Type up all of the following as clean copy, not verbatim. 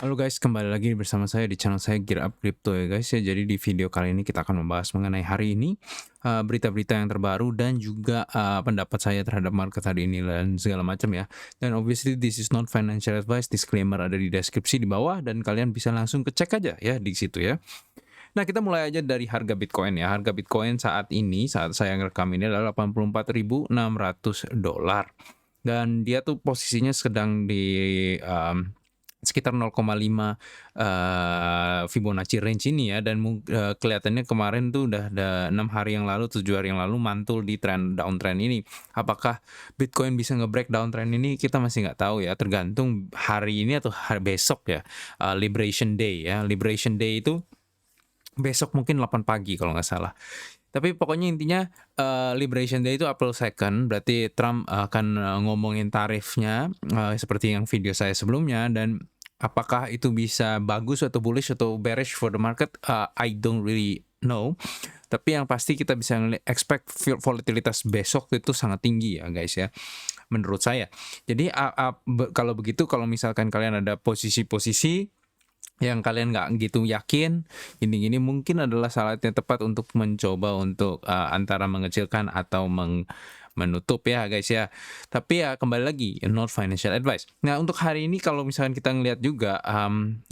Halo guys, kembali lagi bersama saya di channel saya Gear Up Crypto ya guys ya. Jadi di video kali ini kita akan membahas mengenai hari ini berita-berita yang terbaru dan juga pendapat saya terhadap market hari ini dan segala macam ya. Dan obviously this is not financial advice. Disclaimer ada di deskripsi di bawah dan kalian bisa langsung kecek aja ya di situ ya. Nah, kita mulai aja dari harga Bitcoin ya. Harga Bitcoin saat ini saat saya ngerekam ini adalah 84.600 dolar. Dan dia tuh posisinya sedang di sekitar 0,5 Fibonacci range ini ya, dan kelihatannya kemarin tuh udah ada 6 hari yang lalu, 7 hari yang lalu mantul di downtrend ini. Apakah Bitcoin bisa nge-break downtrend ini? Kita masih nggak tahu ya, tergantung hari ini atau hari besok ya. Liberation Day ya. Liberation Day itu besok mungkin 8 pagi kalau nggak salah. Tapi pokoknya intinya Liberation Day itu April 2nd, berarti Trump akan ngomongin tarifnya seperti yang video saya sebelumnya, dan apakah itu bisa bagus atau bullish atau bearish for the market, I don't really know. Tapi yang pasti kita bisa expect volatilitas besok itu sangat tinggi ya guys ya, menurut saya. Jadi kalau begitu, kalau misalkan kalian ada posisi-posisi yang kalian nggak gitu yakin, gini-gini mungkin adalah saatnya tepat untuk mencoba untuk antara mengecilkan atau menutup ya guys ya. Tapi ya kembali lagi, not financial advice. Nah, untuk hari ini kalau misalkan kita ngelihat juga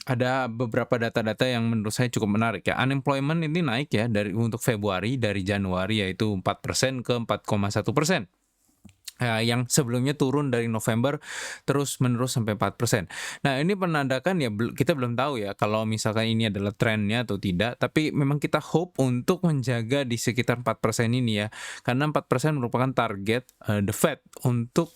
ada beberapa data-data yang menurut saya cukup menarik ya. Unemployment ini naik ya untuk Februari dari Januari, yaitu 4% ke 4,1%. Yang sebelumnya turun dari November terus menerus sampai 4%. Nah, ini menandakan ya kita belum tahu ya kalau misalkan ini adalah trennya atau tidak, tapi memang kita hope untuk menjaga di sekitar 4% ini ya. Karena 4% merupakan target the Fed untuk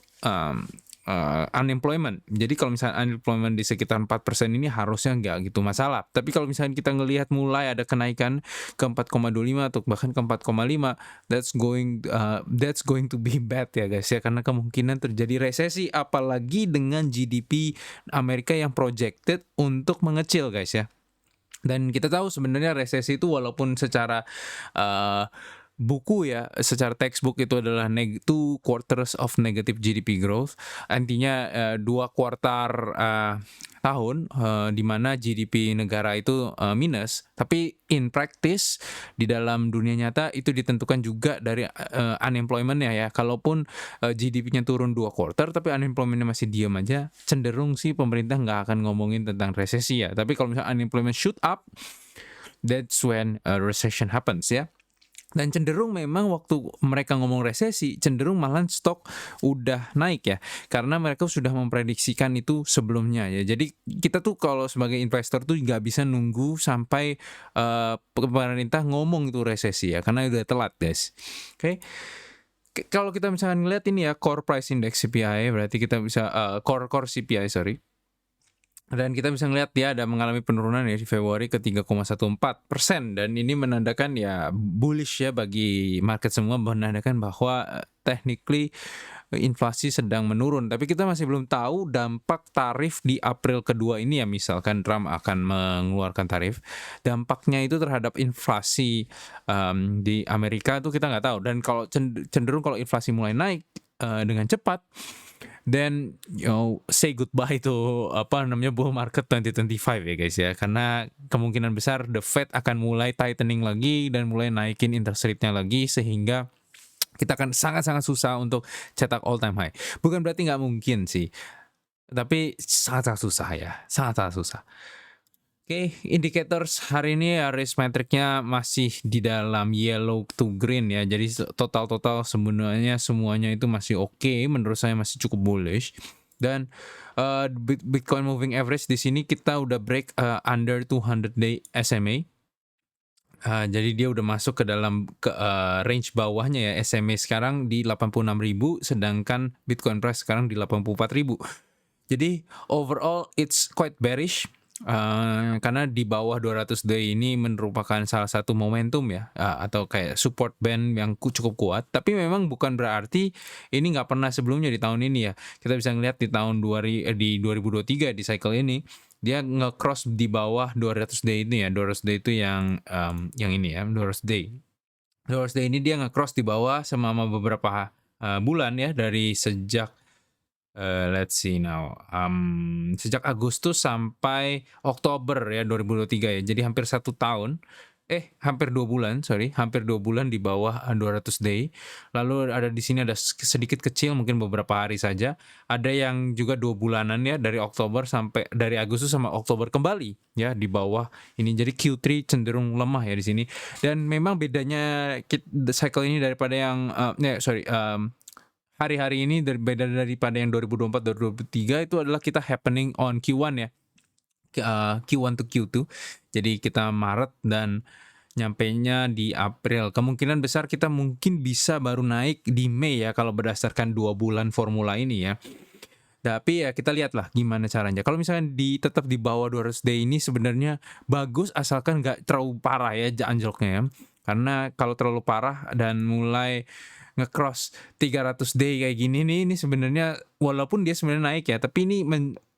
unemployment. Jadi kalau misalnya unemployment di sekitar 4% ini harusnya nggak gitu masalah. Tapi kalau misalnya kita ngelihat mulai ada kenaikan ke 4,25 atau bahkan ke 4,5, that's going to be bad ya guys ya, karena kemungkinan terjadi resesi, apalagi dengan GDP Amerika yang projected untuk mengecil guys ya. Dan kita tahu sebenarnya resesi itu walaupun secara buku ya, secara textbook itu adalah 2 quarters of negative GDP growth. Intinya 2 kuartal tahun di mana GDP negara itu minus, tapi in practice di dalam dunia nyata itu ditentukan juga dari unemployment-nya ya. Kalaupun GDP-nya turun 2 kuartal tapi unemployment-nya masih diam aja, cenderung sih pemerintah nggak akan ngomongin tentang resesi ya. Tapi kalau misalnya unemployment shoot up, that's when a recession happens ya. Dan cenderung memang waktu mereka ngomong resesi, cenderung malah stok udah naik ya, karena mereka sudah memprediksikan itu sebelumnya ya. Jadi kita tuh kalau sebagai investor tuh nggak bisa nunggu sampai pemerintah ngomong itu resesi ya, karena udah telat guys. Oke. Kalau kita misalkan ngeliat ini ya, core price index CPI, berarti kita bisa core CPI sorry. Dan kita bisa ngelihat dia ada mengalami penurunan ya di Februari ke 3,14%, dan ini menandakan ya bullish ya bagi market semua, menandakan bahwa technically inflasi sedang menurun. Tapi kita masih belum tahu dampak tarif di April kedua ini ya, misalkan Trump akan mengeluarkan tarif, dampaknya itu terhadap inflasi di Amerika itu kita nggak tahu. Dan kalau cenderung kalau inflasi mulai naik dengan cepat, then say goodbye to bull market 2025 ya guys ya, karena kemungkinan besar the Fed akan mulai tightening lagi dan mulai naikin interest rate-nya lagi, sehingga kita akan sangat-sangat susah untuk cetak all time high. Bukan berarti nggak mungkin sih, tapi sangat-sangat susah ya, sangat-sangat susah. Oke, indicators hari ini risk metricnya masih di dalam yellow to green ya. Jadi total sebenarnya semuanya itu masih oke. Menurut saya masih cukup bullish. Dan Bitcoin moving average di sini kita udah break under 200 day SMA. Jadi dia udah masuk ke dalam range bawahnya ya. SMA sekarang di 86.000, sedangkan Bitcoin price sekarang di 84.000. Jadi overall it's quite bearish. Karena di bawah 200 day ini merupakan salah satu momentum ya, atau kayak support band yang cukup kuat. Tapi memang bukan berarti ini nggak pernah sebelumnya di tahun ini ya. Kita bisa ngeliat di tahun di 2023 di cycle ini dia nge-cross di bawah 200 day ini ya. 200 day itu yang ini ya, 200 day. 200 day ini dia nge-cross di bawah selama beberapa bulan ya, dari sejak Let's see now. Sejak Agustus sampai Oktober ya 2023 ya. Jadi hampir 1 tahun. Hampir 2 bulan, sorry, hampir 2 bulan di bawah 200 day. Lalu ada di sini ada sedikit kecil, mungkin beberapa hari saja. Ada yang juga 2 bulanan ya dari Agustus sama Oktober kembali ya di bawah ini. Jadi Q3 cenderung lemah ya di sini. Dan memang bedanya cycle ini daripada yang hari-hari ini beda daripada yang 2024-2023 itu adalah kita happening on Q1 ya. Q1 to Q2. Jadi kita Maret dan nyampainya di April. Kemungkinan besar kita mungkin bisa baru naik di Mei ya kalau berdasarkan 2 bulan formula ini ya. Tapi ya kita lihatlah gimana caranya. Kalau misalnya tetap di bawah 200 day ini sebenarnya bagus asalkan nggak terlalu parah ya anjloknya ya. Karena kalau terlalu parah dan mulai nge-cross 300 day kayak gini nih, ini sebenarnya walaupun dia sebenarnya naik ya, tapi ini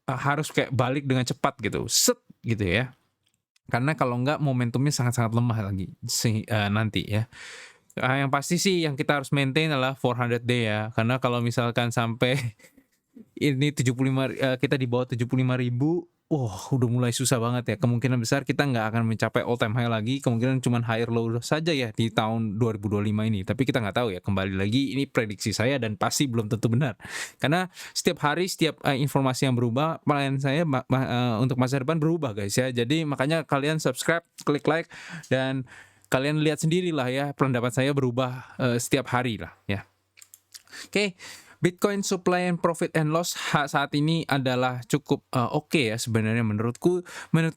harus kayak balik dengan cepat gitu, set gitu ya. Karena kalau enggak momentumnya sangat-sangat lemah lagi nanti ya. Yang pasti sih yang kita harus maintain adalah 400 day ya. Karena kalau misalkan sampai ini 75 kita di bawah 75.000, udah mulai susah banget ya. Kemungkinan besar kita nggak akan mencapai all time high lagi. Kemungkinan cuma higher low saja ya di tahun 2025 ini. Tapi kita nggak tahu ya. Kembali lagi ini prediksi saya dan pasti belum tentu benar. Karena setiap hari setiap informasi yang berubah, plan saya untuk masa depan berubah guys ya. Jadi makanya kalian subscribe, klik like, dan kalian lihat sendirilah ya, pendapat saya berubah setiap hari lah ya. Oke. Bitcoin supply and profit and loss saat ini adalah cukup oke ya sebenarnya menurutku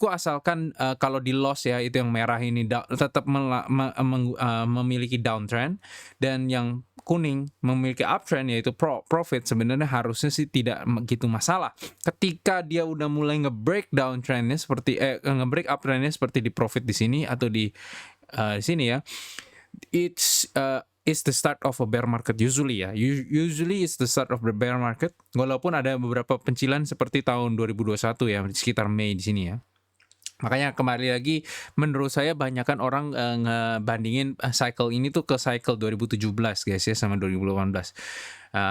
asalkan kalau di loss ya itu yang merah ini tetap memiliki downtrend, dan yang kuning memiliki uptrend yaitu profit, sebenarnya harusnya sih tidak begitu masalah. Ketika dia udah mulai nge-break downtrendnya seperti nge-break uptrendnya seperti di profit di sini atau di sini ya, it's the start of a bear market usually ya. Usually it's the start of the bear market. Walaupun ada beberapa pencilan seperti tahun 2021 ya, sekitar Mei di sini ya. Makanya kembali lagi menurut saya banyakkan orang ngebandingin cycle ini tuh ke cycle 2017 guys ya sama 2018.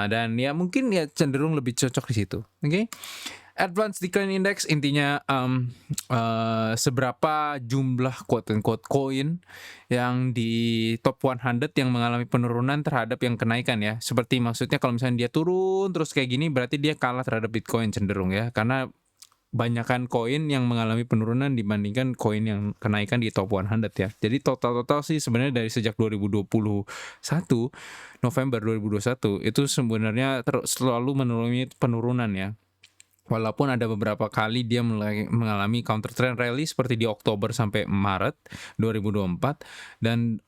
Dan ya mungkin ya cenderung lebih cocok di situ. Oke. Advanced Decline Index intinya seberapa jumlah quote-unquote coin yang di top 100 yang mengalami penurunan terhadap yang kenaikan ya. Seperti maksudnya kalau misalnya dia turun terus kayak gini berarti dia kalah terhadap Bitcoin cenderung ya. Karena banyakkan koin yang mengalami penurunan dibandingkan koin yang kenaikan di top 100 ya. Jadi total sih sebenarnya dari sejak 2021 November 2021 itu sebenarnya selalu mengalami penurunan ya. Walaupun ada beberapa kali dia mengalami counter trend rally seperti di Oktober sampai Maret 2024 dan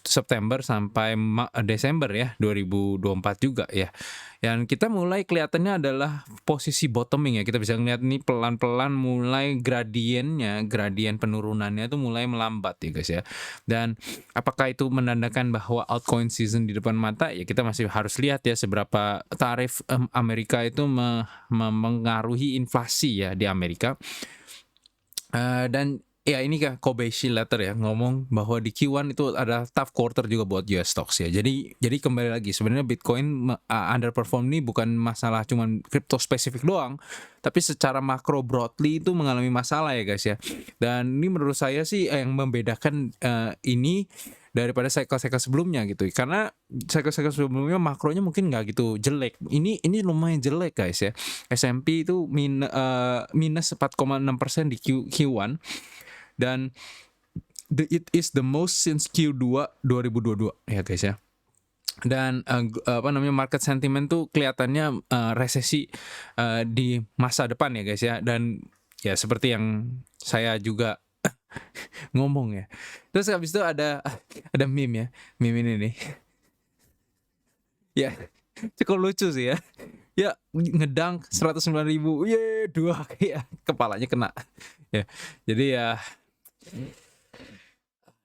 September sampai Desember ya 2024 juga ya. Yang kita mulai kelihatannya adalah posisi bottoming ya. Kita bisa ngeliat nih pelan-pelan mulai gradien penurunannya itu mulai melambat ya guys ya. Dan apakah itu menandakan bahwa altcoin season di depan mata? Ya kita masih harus lihat ya seberapa tarif Amerika itu mempengaruhi inflasi ya di Amerika. Dan ya ini kah Kobayashi Letter ya ngomong bahwa di Q1 itu ada tough quarter juga buat US stocks ya. Jadi kembali lagi sebenarnya Bitcoin underperform ini bukan masalah cuman crypto spesifik doang, tapi secara makro broadly itu mengalami masalah ya guys ya. Dan ini menurut saya sih yang membedakan ini daripada cycle-cycle sebelumnya gitu. Karena cycle-cycle sebelumnya makronya mungkin nggak gitu jelek. Ini lumayan jelek guys ya. S&P itu minus 4,6% di Q1 dan it is the most since Q2 2022 ya guys ya. Dan market sentiment tuh kelihatannya resesi di masa depan ya guys ya. Dan ya seperti yang saya juga ngomong ya. Terus habis itu ada meme ya. Meme ini nih. Ya, cukup lucu sih ya. Ya, ngedang 109.000. Dua ya, kepalanya kena. Ya. Jadi ya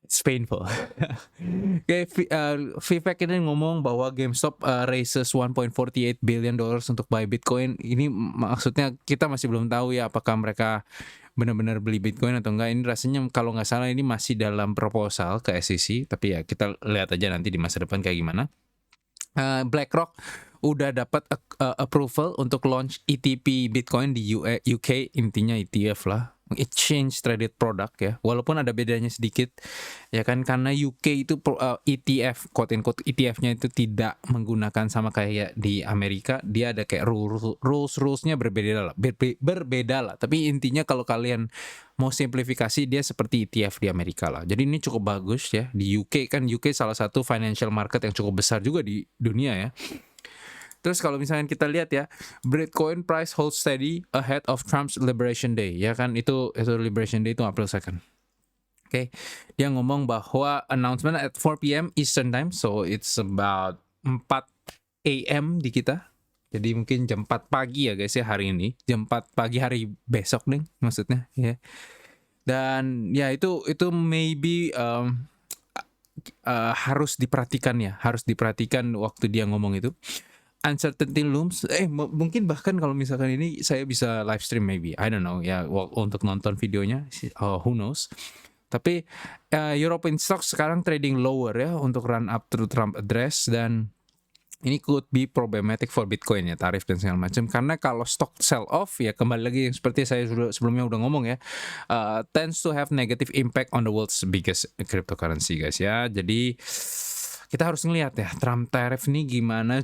it's painful. Oke, Vivek ini ngomong bahwa GameStop raises 1.48 billion dollars untuk buy Bitcoin. Ini maksudnya kita masih belum tahu ya apakah mereka benar-benar beli Bitcoin atau enggak. Ini rasanya kalau nggak salah ini masih dalam proposal ke SEC, tapi ya kita lihat aja nanti di masa depan kayak gimana. BlackRock udah dapat approval untuk launch ETP Bitcoin di UK, intinya ETF lah, exchange traded product ya. Walaupun ada bedanya sedikit ya kan, karena UK itu ETF, quote unquote ETF-nya itu tidak menggunakan sama kayak di Amerika, dia ada kayak rulesnya berbeda lah, berbeda lah. Tapi intinya kalau kalian mau simplifikasi, dia seperti ETF di Amerika lah. Jadi ini cukup bagus ya. Di UK kan, UK salah satu financial market yang cukup besar juga di dunia ya. Terus kalau misalnya kita lihat ya, Bitcoin price holds steady ahead of Trump's Liberation Day, ya kan, itu Liberation Day itu April 2nd. Oke, dia ngomong bahwa announcement at 4 p.m. Eastern Time, so it's about 4 a.m. di kita. Jadi mungkin jam 4 pagi ya guys ya hari ini, jam 4 pagi hari besok nih maksudnya ya. Dan ya itu maybe harus diperhatikan ya, harus diperhatikan waktu dia ngomong itu. Uncertainty looms. Mungkin bahkan kalau misalkan ini saya bisa live stream maybe, I don't know ya, untuk nonton videonya, who knows. Tapi European stocks sekarang trading lower ya untuk run up to Trump address, dan ini could be problematic for Bitcoin ya, tarif dan segala macam. Karena kalau stock sell off ya, kembali lagi seperti saya sebelumnya udah ngomong ya, tends to have negative impact on the world's biggest cryptocurrency guys ya. Jadi kita harus ngelihat ya, Trump tariff ini gimana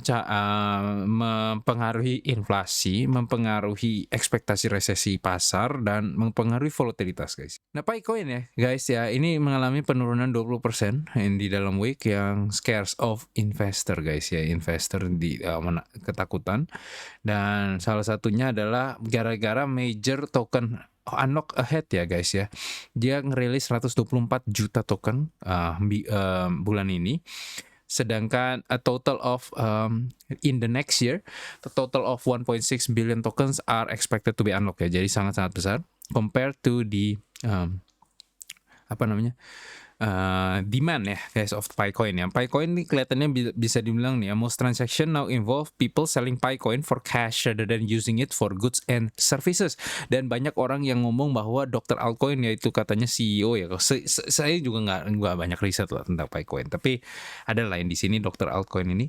mempengaruhi inflasi, mempengaruhi ekspektasi resesi pasar, dan mempengaruhi volatilitas guys. Nah, Picoin ya guys ya, ini mengalami penurunan 20% di dalam week yang scares of investor guys ya, investor di ketakutan. Dan salah satunya adalah gara-gara major token unlock ahead ya guys ya. Dia ngerilis 124 juta token bulan ini. Sedangkan a total of in the next year, the total of 1.6 billion tokens are expected to be unlocked ya. Jadi sangat-sangat besar compared to the demand ya guys of Picoin ya. Picoin ini kelihatannya bisa dibilang nih ya, most transaction now involve people selling Picoin for cash rather than using it for goods and services. Dan banyak orang yang ngomong bahwa Dr. Altcoin, yaitu katanya CEO ya. Saya juga nggak banyak riset lah tentang Picoin, tapi ada lain di sini Dr. Altcoin ini.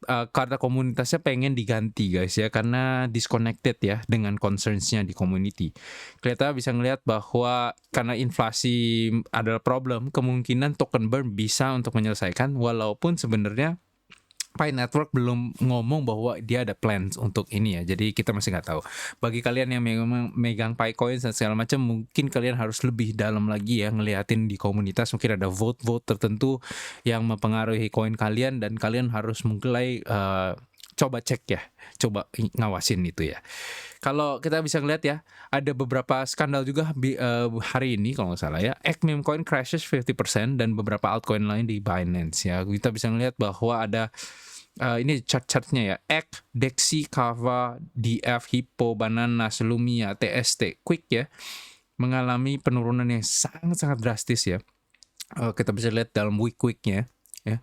Karena komunitasnya pengen diganti guys ya, karena disconnected ya dengan concerns-nya di community. Kita bisa ngelihat bahwa karena inflasi adalah problem, kemungkinan token burn bisa untuk menyelesaikan, walaupun sebenarnya Pi Network belum ngomong bahwa dia ada plans untuk ini ya. Jadi kita masih nggak tahu. Bagi kalian yang megang Picoin dan segala macam, mungkin kalian harus lebih dalam lagi ya, ngeliatin di komunitas, mungkin ada vote tertentu yang mempengaruhi koin kalian, dan kalian harus mulai coba cek ya, coba ngawasin itu ya. Kalau kita bisa ngeliat ya, ada beberapa skandal juga hari ini kalau nggak salah ya. Meme coin crashes 50% dan beberapa altcoin lain di Binance ya. Kita bisa ngeliat bahwa ada ini chart-chartnya ya. DEXI, Kava, DF, Hippo, Bananas, Lumia, TST, Quick ya, mengalami penurunan yang sangat-sangat drastis ya. Kita bisa lihat dalam week-weeknya ya.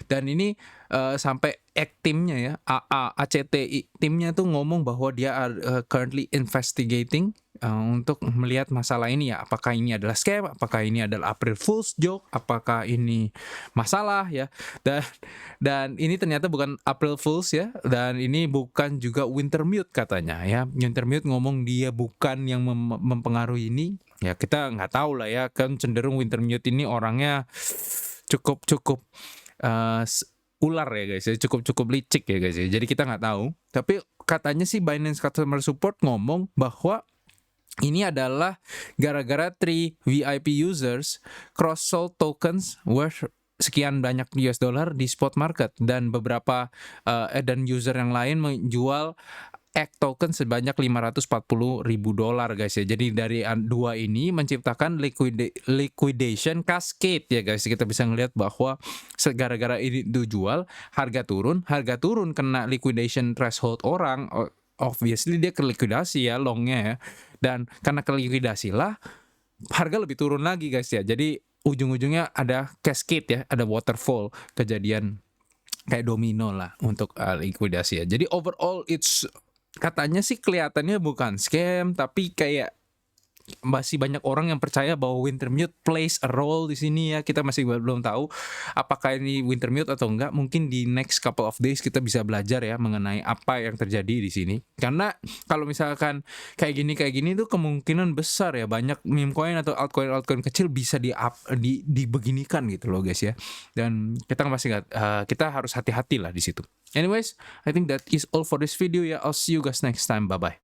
Dan ini sampai timnya ya, ACTI timnya tuh ngomong bahwa dia currently investigating untuk melihat masalah ini ya, apakah ini adalah scam, apakah ini adalah April Fool's joke, apakah ini masalah ya. Dan ini ternyata bukan April Fool's ya, dan ini bukan juga Wintermute katanya ya. Wintermute ngomong dia bukan yang mempengaruhi ini ya. Kita nggak tahu lah ya, kan cenderung Wintermute ini orangnya cukup ular ya guys ya, cukup licik ya guys ya. Jadi kita nggak tahu, tapi katanya sih Binance Customer Support ngomong bahwa ini adalah gara-gara 3 VIP users cross sold tokens worth sekian banyak US dollar di spot market, dan beberapa dan user yang lain menjual token sebanyak $540,000 guys ya. Jadi dari dua ini menciptakan liquidation cascade ya guys. Kita bisa ngelihat bahwa gara-gara ini dijual, harga turun kena liquidation threshold orang, obviously dia ke likuidasi ya, longnya ya. Dan karena ke likuidasi lah, harga lebih turun lagi guys ya. Jadi ujung-ujungnya ada cascade ya, ada waterfall, kejadian kayak domino lah untuk likuidasi ya. Jadi overall katanya sih kelihatannya bukan scam, tapi kayak masih banyak orang yang percaya bahwa Wintermute plays a role di sini ya. Kita masih belum tahu apakah ini Wintermute atau enggak. Mungkin di next couple of days kita bisa belajar ya mengenai apa yang terjadi di sini. Karena kalau misalkan kayak gini tuh kemungkinan besar ya banyak meme coin atau altcoin kecil bisa dibeginikan gitu loh guys ya. Dan kita masih kita harus hati-hati lah di situ. Anyways, I think that is all for this video ya. I'll see you guys next time. Bye bye.